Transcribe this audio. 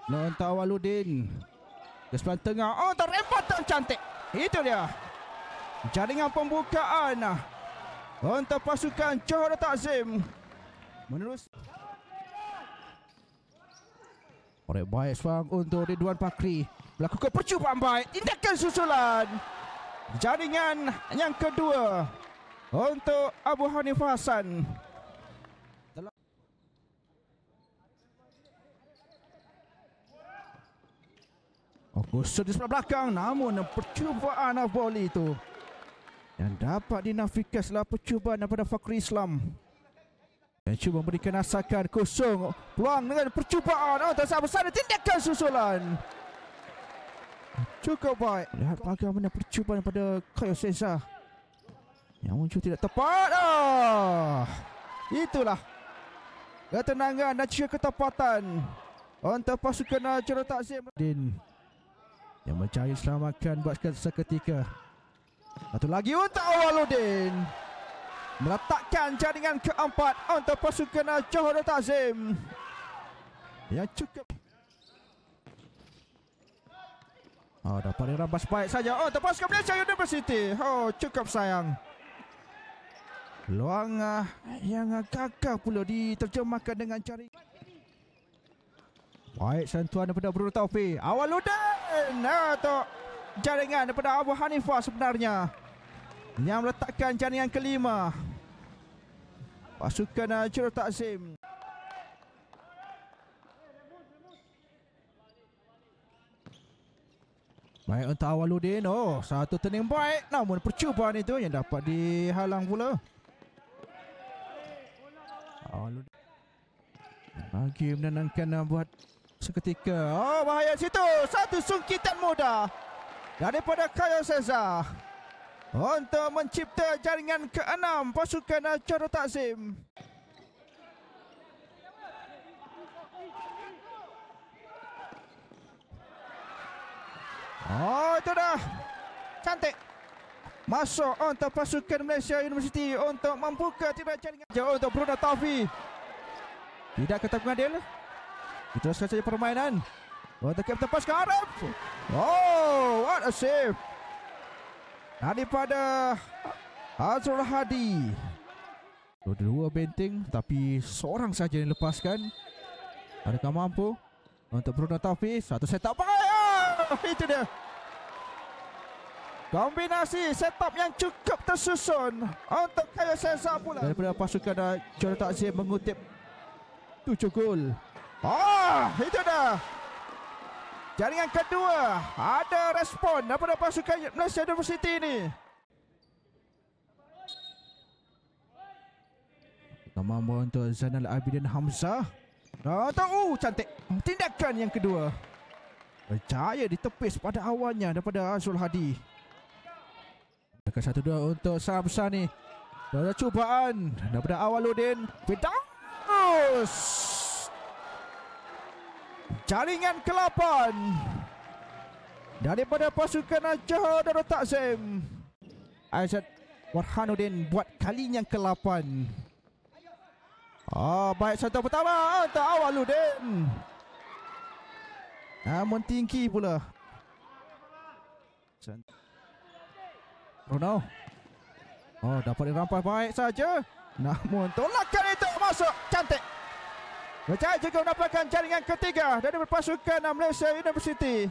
Untuk Awaludin. Ke sebelah tengah. Oh, terempatan cantik. Itu dia. Jaringan pembukaan untuk pasukan Johor Takzim. Menerus. Oleh baik seorang untuk Ridwan Fakri. Melakukan percubaan baik. Tindakan susulan. Jaringan yang kedua untuk Abu Hanif Hassan. Kusut di sebelah belakang, namun percubaan volley itu yang dapat dinafikan setelah percubaan daripada Fakri Islam. Yang cuba memberikan asakan kosong. Peluang dengan percubaan. Tak besar tindakan susulan. Cukup baik. Lihat bagaimana percubaan daripada Khairul Seza yang muncul tidak tepat. Itulah ketenangan dan juga ketepatan untuk pasukan Johor Takzim. Yang mencari selamatkan buat seketika. Satu lagi untuk Awaludin. Meletakkan jaringan keempat untuk pasukan Johor Takzim. Yang cukup. Dapat dirambas baik saja. Untuk pasukan Malaysia University. Cukup sayang. Peluang yang gagah pula diterjemahkan dengan jaringan. Baik sentuhan daripada Bruno Taufik. Awaludin atau jaringan daripada Abu Hanifah sebenarnya yang meletakkan jaringan kelima pasukan Johor Takzim. Baik untuk Awaludin. Satu turning baik, namun percubaan itu yang dapat dihalang pula. Awaludin lagi menenangkan buat seketika. Bahaya situ. Satu sungkitan mudah daripada Khairul Seza untuk mencipta jaringan ke-6 pasukan Johor Takzim. Itu dah cantik. Masuk untuk pasukan Malaysia University untuk membuka tirai jaringan. Jauh untuk Bruno Taufik. Tidak kata pengadil. Diteruskan saja permainan untuk Kapten pasukan Arab. What a save daripada Azrul Hadi. Dua benteng tapi seorang saja yang lepaskan. Adakah mampu untuk Bruno Taufik? Satu setup baik. Itu dia. Kombinasi setup yang cukup tersusun untuk Khairul Seza pula. Daripada pasukan Johor Takzim mengutip 7 gol. Itu dah. Jaringan kedua. Ada respon daripada pasukan Malaysia University ini. Mampu untuk Zainal Abidin Hamzah. Cantik. Tindakan yang kedua. Berjaya ditepis pada awalnya daripada Azrul Hadi. Dekat 1-2 untuk salam besar ni. Ada cubaan daripada Awaludin. Firdaus. Jaringan ke-8 daripada pasukan Johor Takzim. Aizat Warhanuddin buat kalinya ke-8. Baik satu pertama untuk Awaludin. Namun tinggi pula. Bruno. Dapat dirampas baik saja. Namun tolakan itu masuk cantik. Berjaya juga mendapatkan jaringan ketiga dari pasukan Malaysia University.